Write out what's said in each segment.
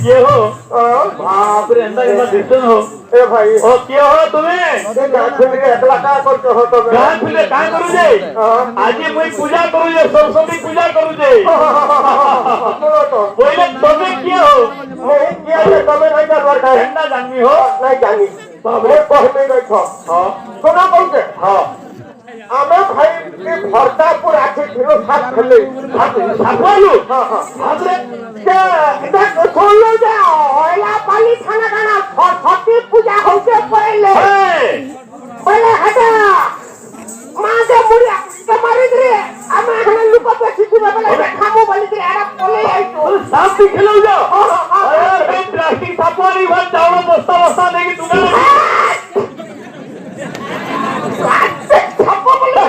ये हो बाप रे अंदर इतना दिखते हो ए भाई ओ क्या हो तुम्हें गाछ फिर के एकला का करते हो तो गाछ फिर का करू जे आज मुई पूजा करू जे सरस्वती पूजा करू जे बोलो तो पहिले तमे क्या हो नहीं किया है तमे नहीं करवार का ठंडा जानवी हो नहीं जानी बाबरे कहते बैठो हां सुना बोलते हां आमे भाई के भरतापुर आके थिरो साथ खेले सापुआलू हां हां बाप रे के देख सुनलो जा ओला पाली खाना खाना सरस्वती पूजा होके पहले पहले हटा मां के मुड़िया के मारी दे आमे हने लुका पे सिटी में पहले खामो बोली दे आरा बोले आई तो साफ भी खेलो जा अरे ट्रैफिक सापुआनी भर चावल बस्ता बस्ता देगी तुम्हें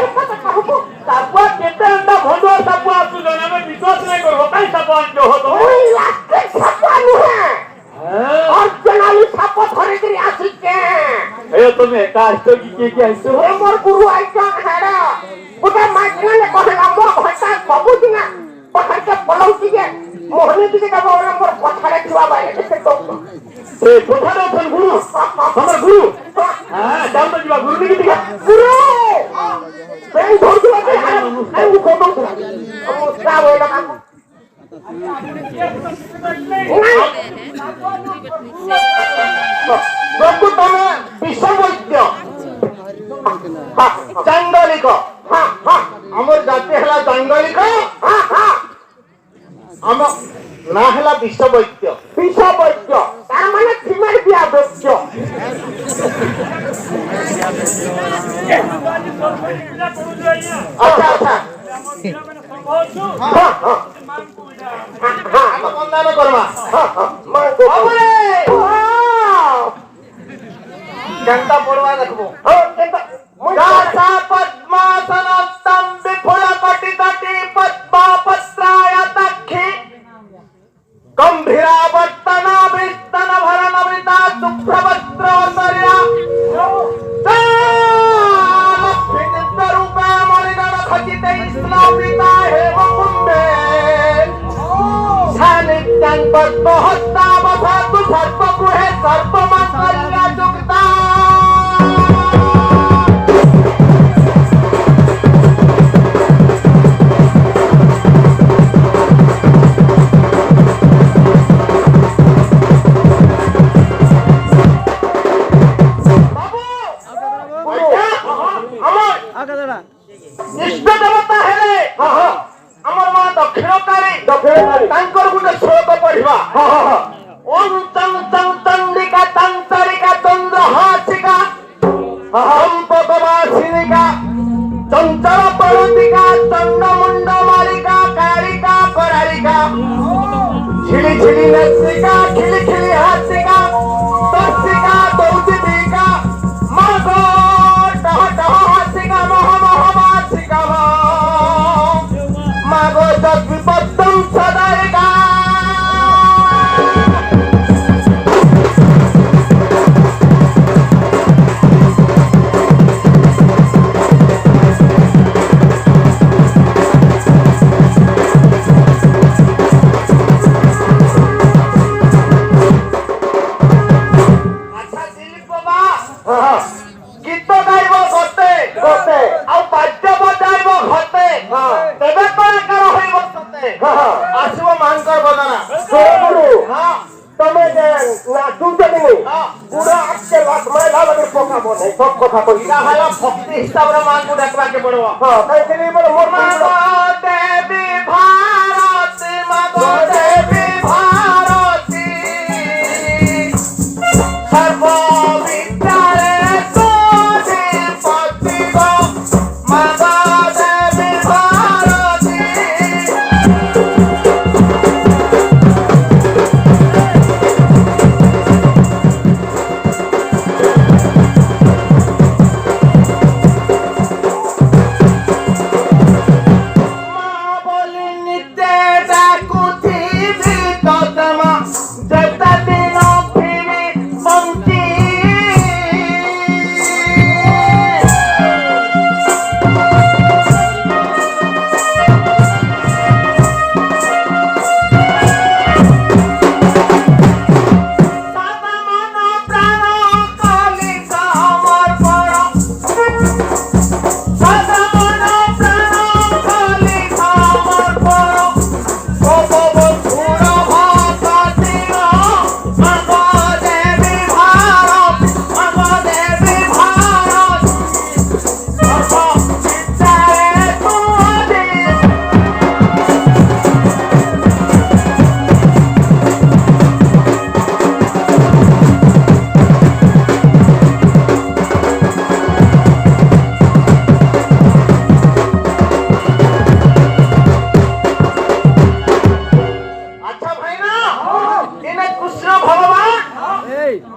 सापुआ केते अंडा भंडो सापुआ तू जने में विश्वास नहीं करो काई सापुआ जो हो तो ओई लास्टे सापुआ नुहे और जनाली सापुआ धरे के आसी के ए तुम्हें कास्ट की के आइसो ए मोर गुरु आइका हेरा ओटा माइकने ले कहला मो घंटा सबु दिना पहाड़ के पलौती के मोहनी दिके का मोर मोर पथारे छुआ बाले के तो ए पथारे अपन गुरु हमर गुरु हां जाओ तो जीवा गुरु की दिखा गुरु मैं धोर के आए हम को तो मुस्का होएगा का सबको तमे विश्ववैद्य जंगलिक हां हां हमर जाते हला जंगलिक हां हां हम ना हला विश्ववैद्य तार माने सिमेंट दिया वैद्य अच्छा अच्छा हां हां हम बंदानो करवा हां हां मां को अबरे घंटा पड़वा देखबो हां घंटा दासा पद्मासनस्तम विफुल कटितटी पद्मा पत्रायतक्षि गंभीरावर्तना वृत्तन भरण वृता सुप्रवस्त्रोत्तर्या रूपा मणिगण खचिते स्नापिता हेम कुंभे सानित्यं पद्महस्तावसातु सर्पगृहे सर्पमङ्गल्ययुक्ता इष्ट देवता हेले हां हां हमर मां दक्षिणकारी तांकर गुटे श्लोक पढिबा हां हां ओम तं तं तंडिका तंतरिका चंद्रहासिका संपकवासिनिका चंचल पर्वतिका चंडमुंड मालिका कालिका करालिका छिली छिली नसिका खिली खिली हासिका तसिका दौदिका मागो टह टह हासिका मह मह मासिका मागो तद्विपत्तं सदारिका गीत गाइब गते गते आ बाद्य बजाइब घते तबे कलाकार होइब सते आसीबो मानकर बदना गुरु हां तमे जे नाचू जनी पूरा आके लाख में ला लगे पोका बोले सब कथा कहि ना हला भक्ति हिसाब रे मान को देखबा के पड़वा हां काई के बोले मोर माता देवी भारती माता देवी भारती सर्व नित्य डाकुती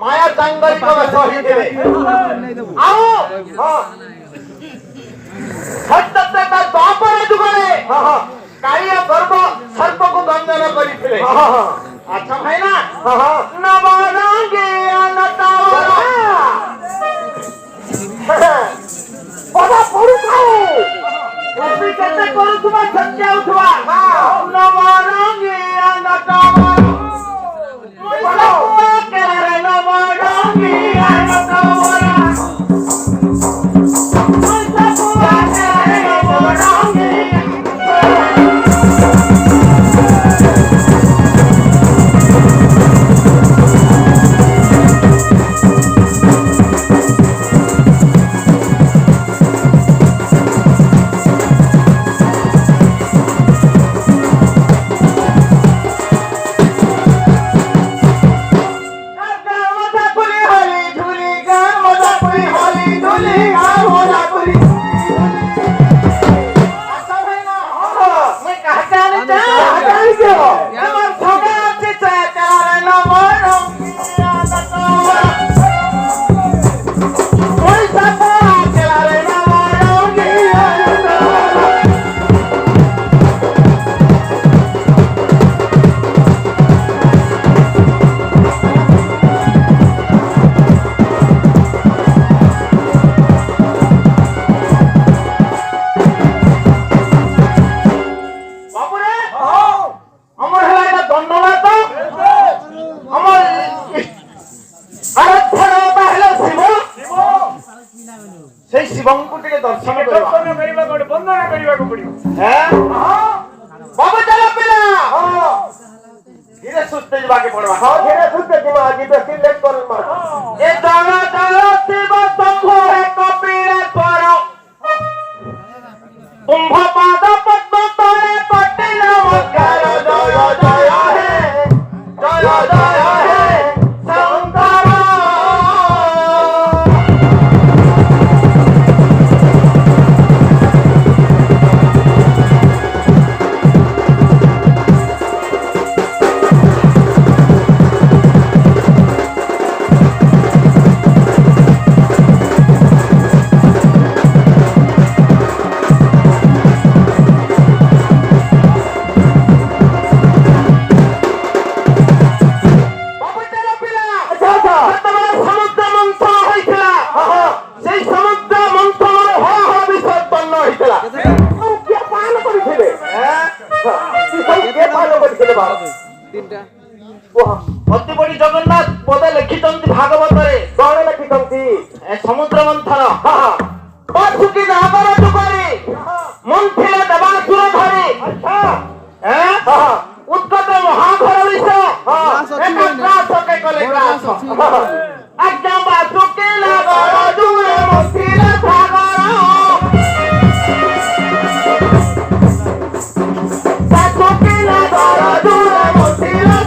माया चांगली को सही देवे आओ हां सत्य का द्वापर जुगले हां कालिया गर्भ सर्प को गंधन करिथिले हां अच्छा भाई ना हां नवरंगे अनतावरा बड़ा पुरु खाओ उसमें कैसे करू तुम सत्य उठवा हां नवरंगे अनतावरा बड़ा के रे नवरंगे अनतावरा अति बड़ी जगन्नाथ पदे लिखित भागवत कौन लिखित समुद्र मंथन बासुकी नागर जुगरी मंथिले देवासुर धरी उत्कट महाघर विष कले आज्ञा बासुकी नागर जुगरे मंथिले सागर बासुकी नागर जुगरे मंथिले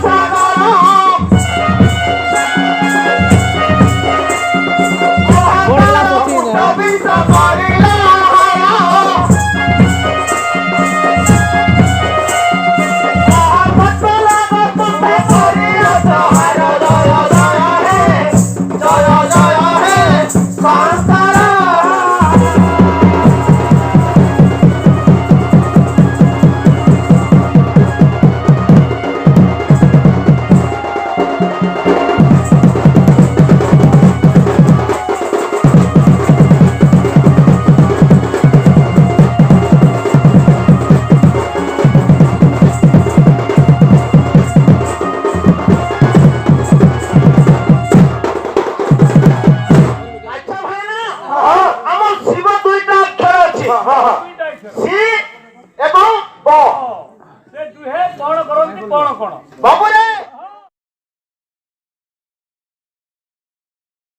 बाबू